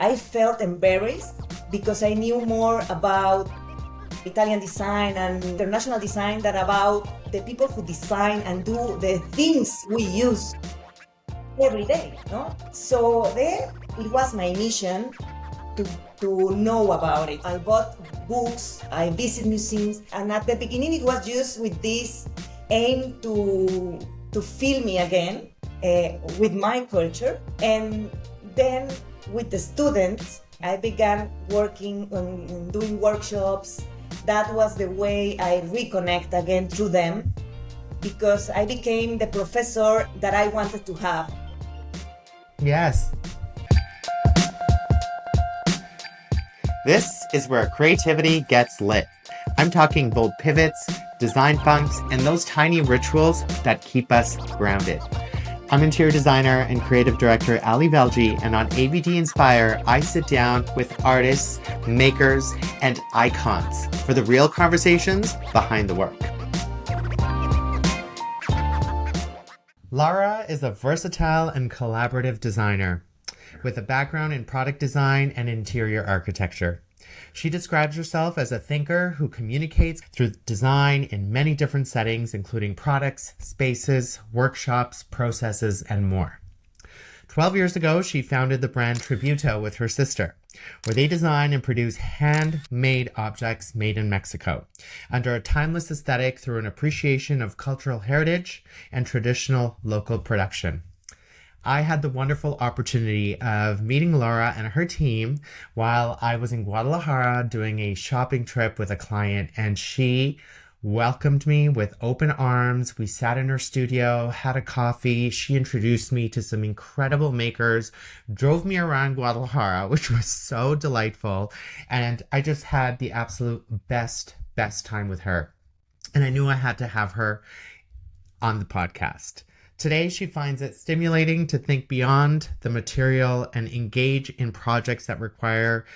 I felt embarrassed because I knew more about Italian design and international design than about the people who design and do the things we use every day, no? So then it was my mission to, to know about it. I bought books, I visit museums, and at the beginning it was just with this aim to feel me again with my culture. And then with the students, I began working on doing workshops. That was the way I reconnect again through them, because I became the professor that I wanted to have. Yes. This is where creativity gets lit. I'm talking bold pivots, design funks, and those tiny rituals that keep us grounded. I'm interior designer and creative director Ali Velji, and on AVD Inspire, I sit down with artists, makers, and icons for the real conversations behind the work. Laura is a versatile and collaborative designer with a background in product design and interior architecture. She describes herself as a thinker who communicates through design in many different settings, including products, spaces, workshops, processes, and more. 12 years ago, she founded the brand TRIBUTO with her sister, where they design and produce handmade objects made in Mexico under a timeless aesthetic through an appreciation of cultural heritage and traditional local production. I had the wonderful opportunity of meeting Laura and her team while I was in Guadalajara doing a shopping trip with a client, and she welcomed me with open arms. We sat in her studio, had a coffee. She introduced me to some incredible makers, drove me around Guadalajara, which was so delightful. And I just had the absolute best time with her. And I knew I had to have her on the podcast. Today, she finds it stimulating to think beyond the material and engage in projects that require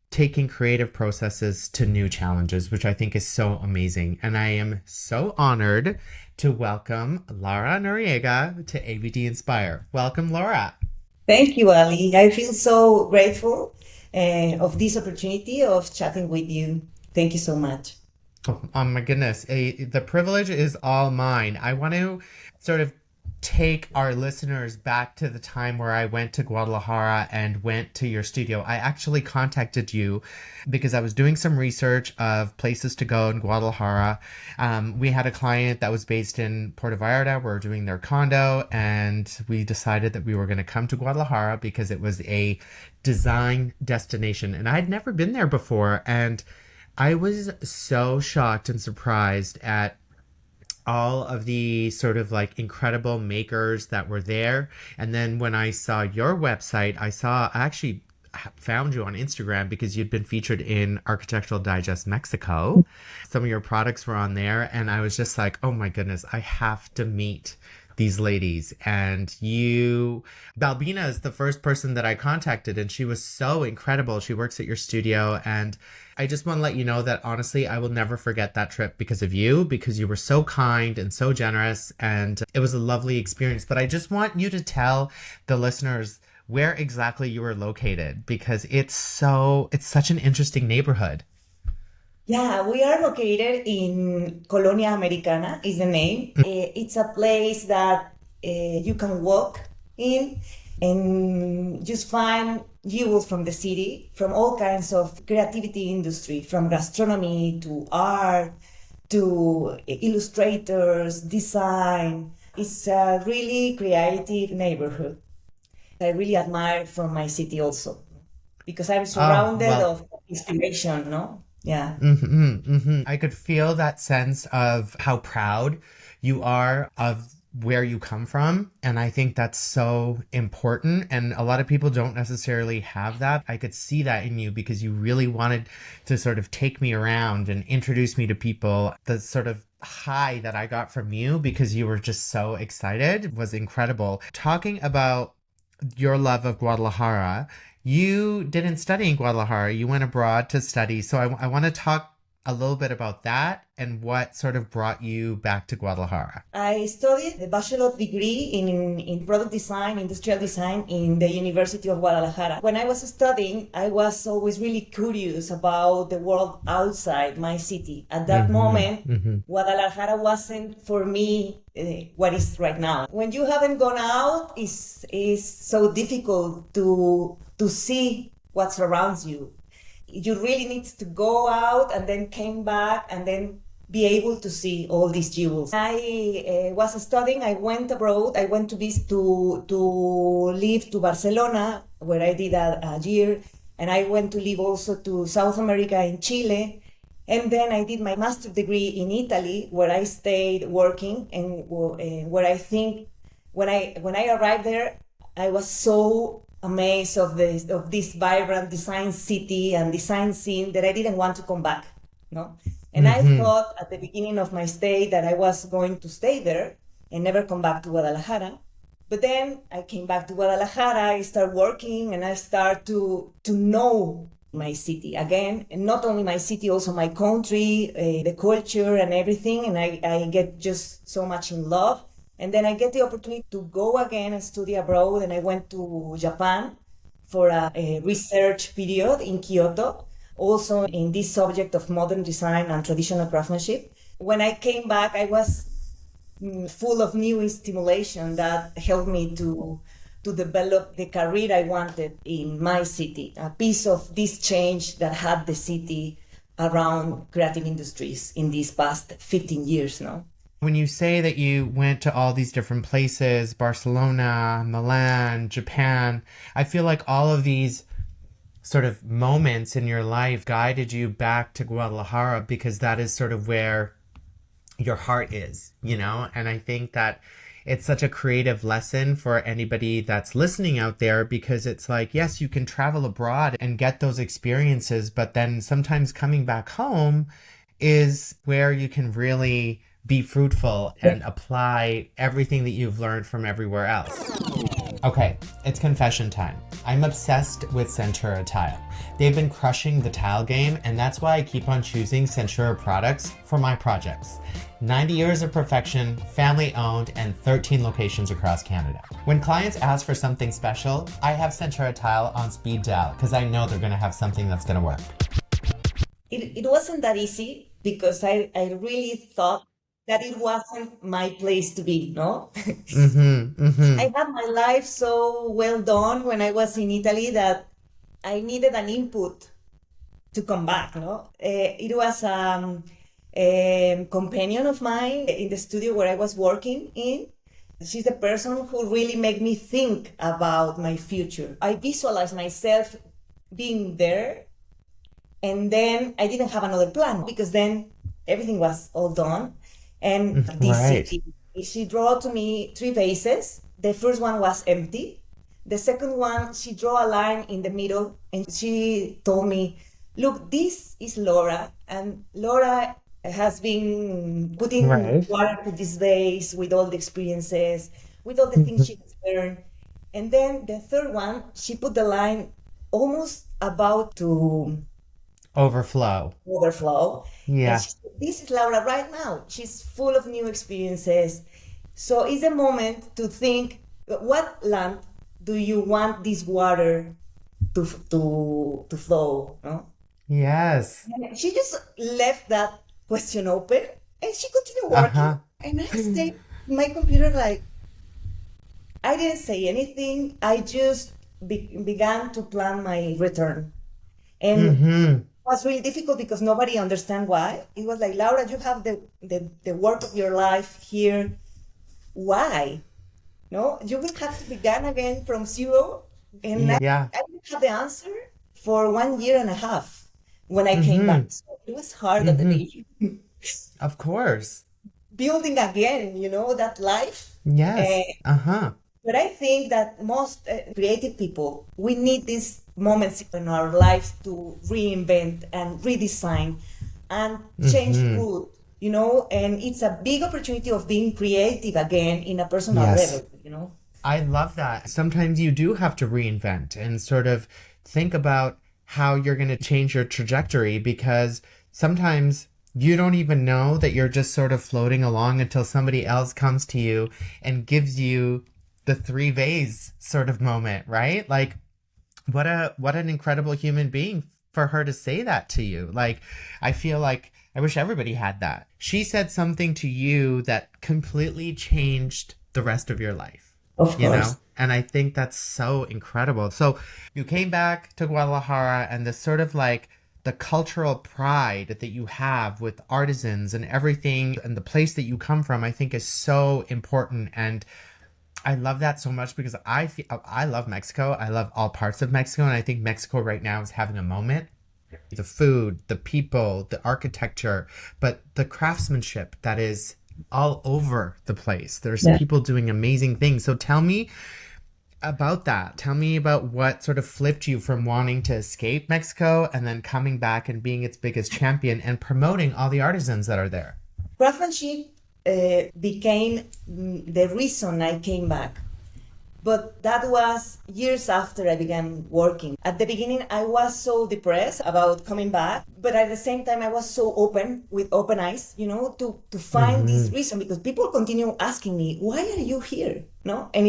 taking creative processes to new challenges, which I think is so amazing. And I am so honored to welcome Laura Noriega to AVD Inspire. Welcome, Laura. Thank you, Ali. I feel so grateful of this opportunity of chatting with you. Thank you so much. Oh my goodness. The privilege is all mine. I want to sort of take our listeners back to the time where I went to Guadalajara and went to your studio. I actually contacted you because I was doing some research of places to go in Guadalajara. We had a client that was based in Puerto Vallarta. We were doing their condo, and we decided that we were going to come to Guadalajara because it was a design destination. And I had never been there before. And I was so shocked and surprised at all of the sort of like incredible makers that were there. And then when I saw your website, I actually found you on Instagram because you'd been featured in Architectural Digest Mexico. Some of your products were on there, and I was just like, oh my goodness, I have to meet these ladies. And Balbina is the first person that I contacted, and she was so incredible. She works at your studio, and I just want to let you know that honestly, I will never forget that trip because of you, because you were so kind and so generous, and it was a lovely experience. But I just want you to tell the listeners where exactly you were located, because it's such an interesting neighborhood. Yeah, we are located in Colonia Americana is the name. It's a place that you can walk in and just find jewels from the city, from all kinds of creativity industry, from gastronomy to art to illustrators, design. It's a really creative neighborhood. I really admire from my city also, because I'm surrounded of inspiration, no? Yeah. I could feel that sense of how proud you are of where you come from. And I think that's so important. And a lot of people don't necessarily have that. I could see that in you because you really wanted to sort of take me around and introduce me to people. The sort of high that I got from you because you were just so excited was incredible. Talking about your love of Guadalajara, you didn't study in Guadalajara. You went abroad to study. So I want to talk a little bit about that and what sort of brought you back to Guadalajara. I studied a bachelor's degree in product design, industrial design in the University of Guadalajara. When I was studying, I was always really curious about the world outside my city. At that moment, Guadalajara wasn't for me what is right now. When you haven't gone out, is so difficult to see what surrounds you. You really need to go out and then came back and then be able to see all these jewels. I was studying, I went abroad, I went to live to Barcelona, where I did a year, and I went to live also to South America in Chile. And then I did my master's degree in Italy, where I stayed working, and where I think when I arrived there, I was so amazed of this vibrant design city and design scene that I didn't want to come back. No, and I thought at the beginning of my stay that I was going to stay there and never come back to Guadalajara. But then I came back to Guadalajara, I started working, and I started to know my city again, and not only my city, also my country, the culture and everything, and I get just so much in love. And then I get the opportunity to go again and study abroad, and I went to Japan for a research period in Kyoto, also in this subject of modern design and traditional craftsmanship. When I came back, I was full of new stimulation that helped me to develop the career I wanted in my city, a piece of this change that had the city around creative industries in these past 15 years now. When you say that you went to all these different places, Barcelona, Milan, Japan, I feel like all of these sort of moments in your life guided you back to Guadalajara because that is sort of where your heart is, you know? And I think that it's such a creative lesson for anybody that's listening out there, because it's like, yes, you can travel abroad and get those experiences, but then sometimes coming back home is where you can really be fruitful and apply everything that you've learned from everywhere else. Okay, it's confession time. I'm obsessed with Centura tile. They've been crushing the tile game, and that's why I keep on choosing Centura products for my projects. 90 years of perfection, family owned, and 13 locations across Canada. When clients ask for something special, I have Centura tile on speed dial because I know they're gonna have something that's gonna work. It wasn't that easy because I really thought that it wasn't my place to be, no? I had my life so well done when I was in Italy that I needed an input to come back, no? It was a companion of mine in the studio where I was working in. She's the person who really made me think about my future. I visualized myself being there, and then I didn't have another plan because then everything was all done. And this city, she drew to me 3 vases. The first one was empty. The second one, she drew a line in the middle, and she told me, look, this is Laura, and Laura has been putting water to this vase with all the experiences, with all the things she has learned. And then the third one, she put the line almost about to overflow. Yeah. This is Laura right now. She's full of new experiences. So it's a moment to think, what land do you want this water to flow? No? Yes. And she just left that question open, and she continued working. And I stayed in my computer like, I didn't say anything. I just began to plan my return. And it was really difficult because nobody understand why. It was like, Laura, you have the work of your life here. Why? No, you will have to begin again from zero. And I didn't have the answer for 1.5 years when I came back. So it was hard at the beginning. Of course. Building again, you know, that life. Yes. But I think that most creative people, we need these moments in our lives to reinvent and redesign and change mood, you know, and it's a big opportunity of being creative again in a personal level, you know. I love that. Sometimes you do have to reinvent and sort of think about how you're going to change your trajectory, because sometimes you don't even know that you're just sort of floating along until somebody else comes to you and gives you the three vase sort of moment, right? Like, what an incredible human being for her to say that to you. Like, I feel like I wish everybody had that. She said something to you that completely changed the rest of your life. Of You course. know? And I think that's so incredible. So you came back to Guadalajara, and this sort of like the cultural pride that you have with artisans and everything and the place that you come from, I think is so important. And I love that so much because I love Mexico. I love all parts of Mexico. And I think Mexico right now is having a moment. The food, the people, the architecture, but the craftsmanship that is all over the place. There's Yeah. people doing amazing things. So tell me about that. Tell me about what sort of flipped you from wanting to escape Mexico and then coming back and being its biggest champion and promoting all the artisans that are there. Craftsmanship became the reason I came back. But that was years after I began working. At the beginning, I was so depressed about coming back, but at the same time, I was so open, with open eyes, to find this reason, because people continue asking me, why are you here? No? And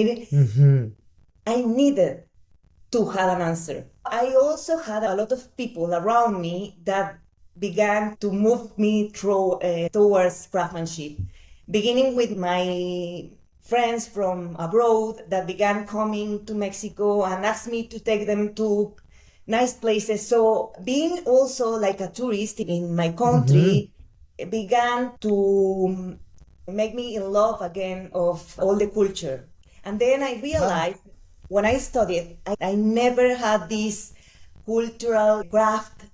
I needed to have an answer. I also had a lot of people around me that began to move me towards craftsmanship, beginning with my friends from abroad that began coming to Mexico and asked me to take them to nice places. So being also like a tourist in my country began to make me in love again of all the culture. And then I realized when I studied, I never had these cultural craft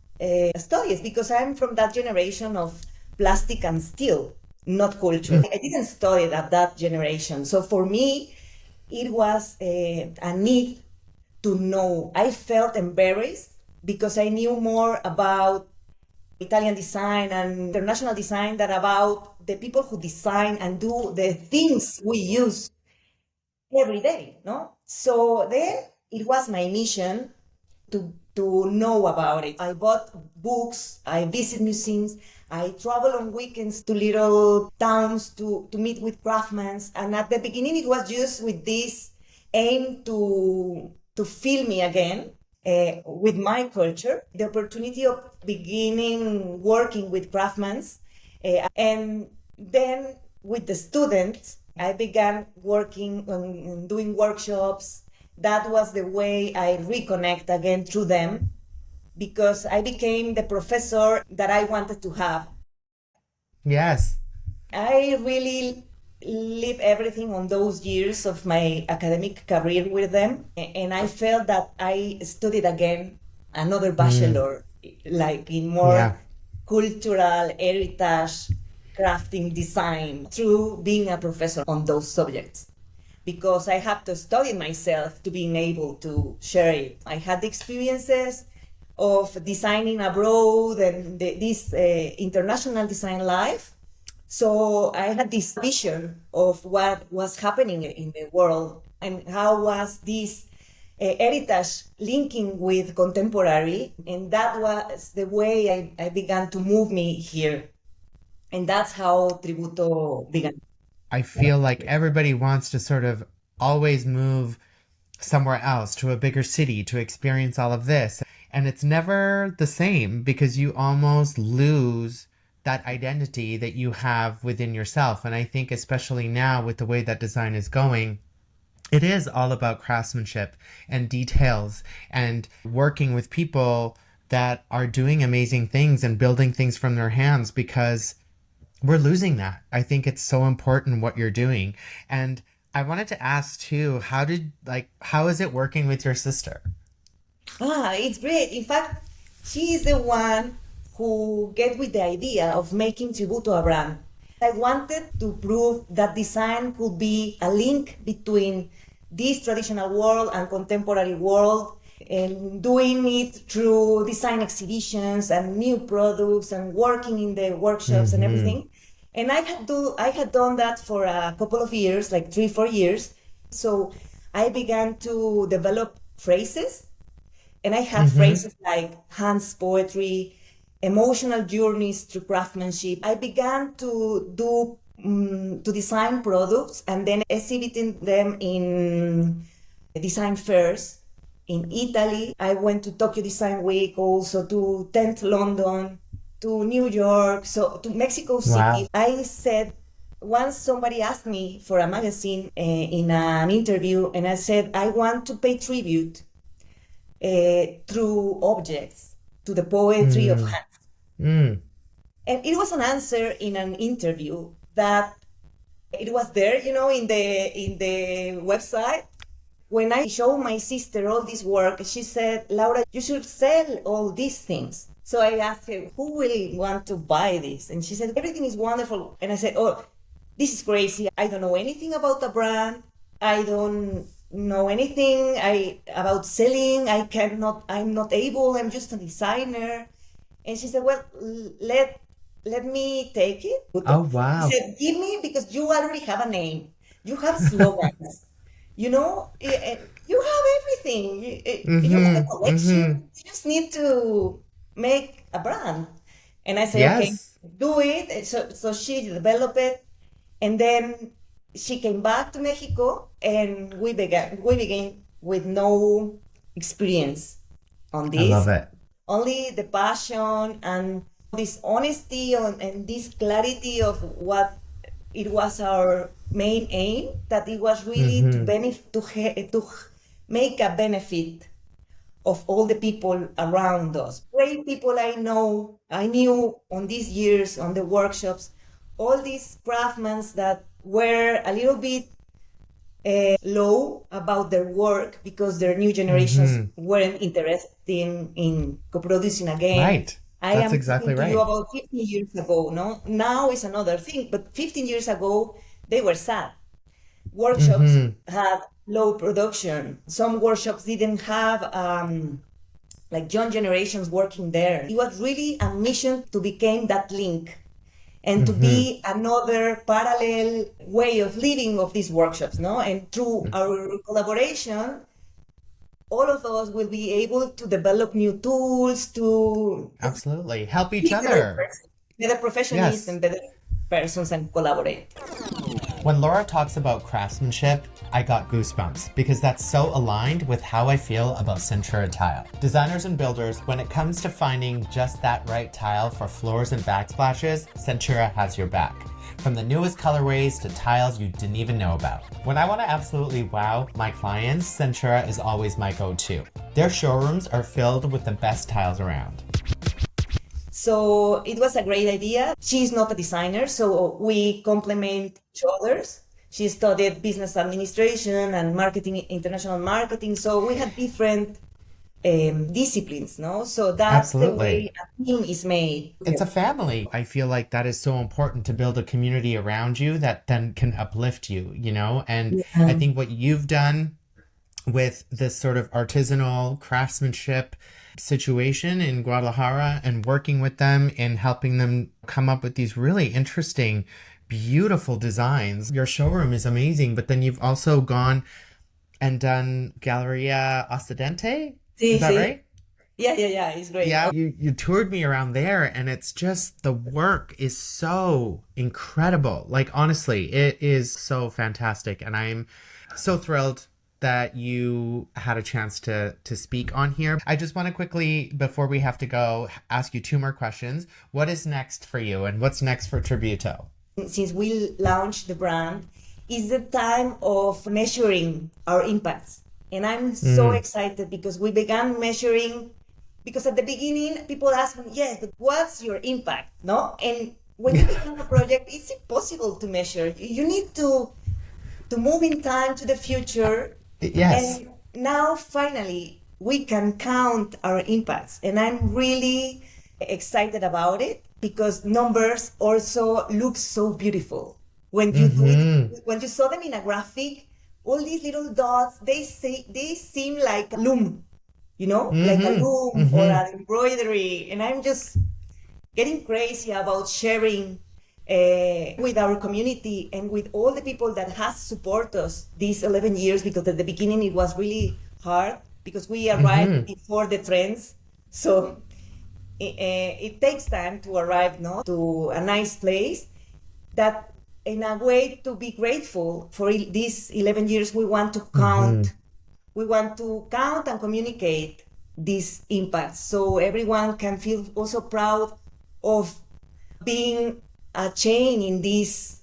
studies because I'm from that generation of plastic and steel, not culture. I didn't study at that generation. So for me, it was a need to know. I felt embarrassed because I knew more about Italian design and international design than about the people who design and do the things we use every day, no? So then it was my mission to know about it. I bought books, I visit museums, I travel on weekends to little towns to meet with craftsmen. And at the beginning, it was just with this aim to feel me again with my culture, the opportunity of beginning working with craftsmen. And then with the students, I began working on doing workshops. That was the way I reconnect again through them because I became the professor that I wanted to have. Yes. I really live everything on those years of my academic career with them. And I felt that I studied again another bachelor, like in more Yeah. cultural heritage, crafting design through being a professor on those subjects. Because I had to study myself to being able to share it. I had the experiences of designing abroad and this international design life. So I had this vision of what was happening in the world and how was this heritage linking with contemporary. And that was the way I began to move me here. And that's how Tributo began. I feel like everybody wants to sort of always move somewhere else to a bigger city to experience all of this. And it's never the same because you almost lose that identity that you have within yourself. And I think especially now with the way that design is going, it is all about craftsmanship and details and working with people that are doing amazing things and building things from their hands because we're losing that. I think it's so important what you're doing. And I wanted to ask too, how is it working with your sister? It's great. In fact, she is the one who get with the idea of making Tributo a brand. I wanted to prove that design could be a link between this traditional world and contemporary world and doing it through design exhibitions and new products and working in the workshops and everything. And I had done that for a couple of years, like 3-4 years. So I began to develop phrases, and I had phrases like Hans poetry, emotional journeys through craftsmanship. I began to to design products and then exhibiting them in design fairs in Italy. I went to Tokyo Design Week, also to 10th London, to New York, so to Mexico City. Wow. I said, once somebody asked me for a magazine in an interview, and I said, I want to pay tribute through objects to the poetry of hands. And it was an answer in an interview that it was there, you know, in the website. When I showed my sister all this work, she said, Laura, you should sell all these things. So I asked her, who will want to buy this? And she said, everything is wonderful. And I said, oh, this is crazy. I don't know anything about the brand. I don't know anything about selling. I'm not able. I'm just a designer. And she said, well, let me take it. Oh, wow. She said, give me, because you already have a name. You have slogans. You know, you have everything. You have a collection. You just need to make a brand. And I said, Yes. okay, do it. And so she developed it. And then she came back to Mexico, and we began with no experience on this. I love it. Only the passion and this honesty and this clarity of what it was our main aim, that it was really to make a benefit of all the people around us. Great people I knew on these years, on the workshops, all these craftsmen that were a little bit low about their work because their new generations weren't interested in co-producing again. Right. That's am exactly talking to right. you about 15 years ago, no? Now is another thing, but 15 years ago, they were sad. Workshops had low production. Some workshops didn't have like young generations working there. It was really a mission to become that link and to be another parallel way of living of these workshops, no? And through our collaboration, all of us will be able to develop new tools to Absolutely. Help each be other. better professionals Yes. and better persons and collaborate. When Laura talks about craftsmanship, I got goosebumps because that's so aligned with how I feel about Centura tile. Designers and builders, when it comes to finding just that right tile for floors and backsplashes, Centura has your back. From the newest colorways to tiles you didn't even know about. When I want to absolutely wow my clients, Centura is always my go-to. Their showrooms are filled with the best tiles around. So it was a great idea. She's not a designer, so we complement each other. She studied business administration and marketing, international marketing. So we had different disciplines, no? So that's the way a team is made. It's a family. I feel like that is so important to build a community around you that then can uplift you, you know? And I think what you've done with this sort of artisanal craftsmanship situation in Guadalajara and working with them and helping them come up with these really interesting, beautiful designs. Your showroom is amazing, but then you've also gone and done Galleria Occidente. Is that right? Yeah, it's great. Yeah, you toured me around there, and it's just, the work is so incredible. Like, honestly, it is so fantastic, and I'm so thrilled that you had a chance to speak on here. I just want to quickly, before we have to go, ask you two more questions. What is next for you, and what's next for Tributo? Since we launched the brand, it's the time of measuring our impacts. And I'm so excited because we began measuring, because at the beginning, people ask me, yes, but what's your impact? No? And when you begin a project, it's impossible to measure. You need to move in time to the future. Yes. And now, finally, we can count our impacts. And I'm really excited about it because numbers also look so beautiful. When you do it, when you saw them in a graphic, all these little dots, they seem like a loom, you know, like a loom or an embroidery. And I'm just getting crazy about sharing with our community and with all the people that has supported us these 11 years, because at the beginning it was really hard because we arrived before the trends. So it takes time to arrive, no, to a nice place. That in a way to be grateful for these 11 years, we want to count. Mm-hmm. We want to count and communicate these impacts, so everyone can feel also proud of being a chain in this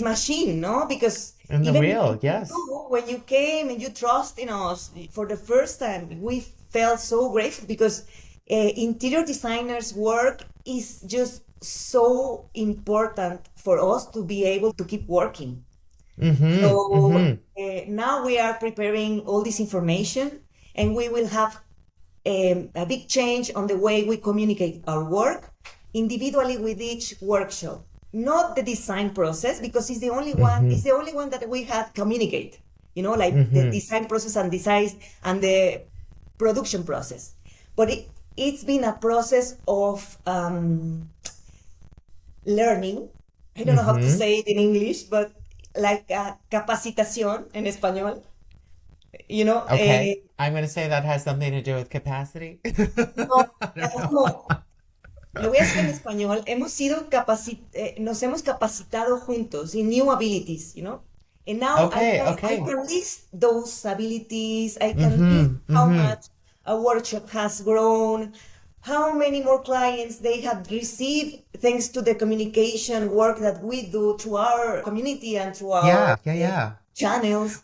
machine, no? Because In the even wheel, yes. when you came and you trust in us for the first time, we felt so grateful because interior designers' work is just so important for us to be able to keep working. Mm-hmm. So Mm-hmm. now we are preparing all this information, and we will have a big change on the way we communicate our work individually with each workshop. Not the design process, because it's the only one. Mm-hmm. It's the only one that we have communicate. Like the Mm-hmm. design process and design and the production process. But it's been a process of learning. I don't know how to Mm-hmm. say it in English, but like capacitación en español. You know, Okay. I'm going to say that has something to do with capacity. no, I don't know. como, lo voy a decir en español, nos hemos capacitado juntos in new abilities. And now Okay, I okay. can list those abilities. I can list Mm-hmm. how Mm-hmm. much a workshop has grown, how many more clients they have received thanks to the communication work that we do through our community and through our Yeah, yeah, yeah. channels.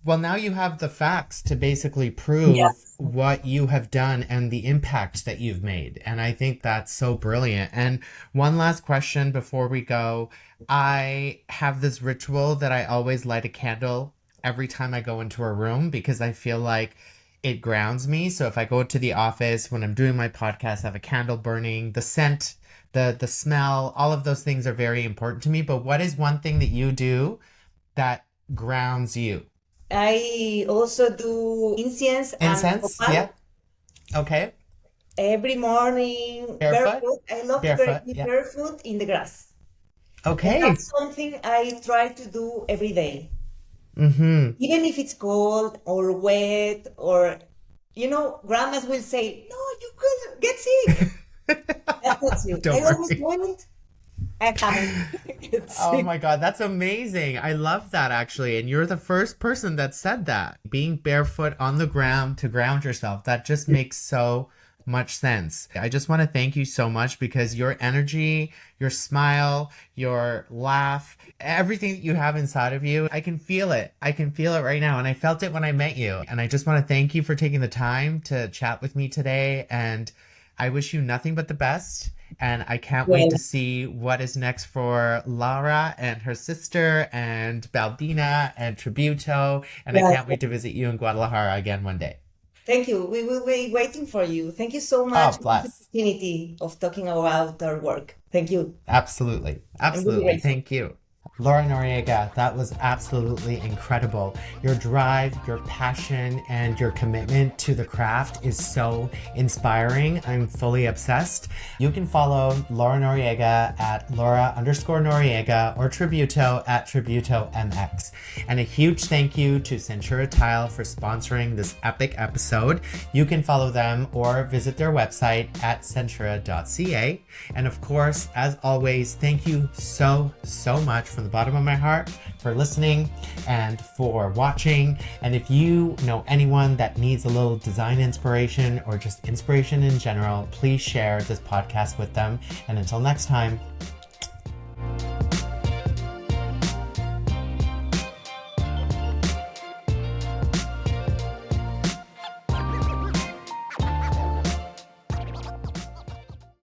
Well, now you have the facts to basically prove Yes. what you have done and the impact that you've made. And I think that's so brilliant. And one last question before we go. I have this ritual that I always light a candle every time I go into a room because I feel like it grounds me. So if I go to the office when I'm doing my podcast, I have a candle burning, the scent, the smell, all of those things are very important to me. But what is one thing that you do that grounds you? I also do incense and Incense? copal Yeah. Okay. every morning Barefoot? barefoot. I love to Barefoot. be Yeah. barefoot in the grass. And Okay. that's something I try to do every day. Mm-hmm. Even if it's cold or wet, or, grandmas will say, no, you could get sick. That's not true. I Don't always worry. do it. I haven't get Oh sick. my God, that's amazing. I love that actually. And you're the first person that said that. Being barefoot on the ground to ground yourself, that just makes so much sense. I just want to thank you so much because your energy, your smile, your laugh, everything that you have inside of you, I can feel it. I can feel it right now. And I felt it when I met you. And I just want to thank you for taking the time to chat with me today. And I wish you nothing but the best. And I can't wait to Well, see what is next for Laura and her sister and Balbina and Tributo. And I yeah, can't wait to visit you in Guadalajara again one day. thank you. We will be waiting for you. Thank you so much Oh, for this bless. opportunity of talking about our work. Thank you. Absolutely. I'm really Absolutely. grateful. Thank you. Laura Noriega, that was absolutely incredible. Your drive, your passion, and your commitment to the craft is so inspiring. I'm fully obsessed. You can follow Laura Noriega at Laura_Noriega or Tributo at TributoMX. And a huge thank you to Centura Tile for sponsoring this epic episode. You can follow them or visit their website at centura.ca. And of course, as always, thank you so much from the bottom of my heart for listening and for watching. And if you know anyone that needs a little design inspiration or just inspiration in general, please share this podcast with them. And until next time,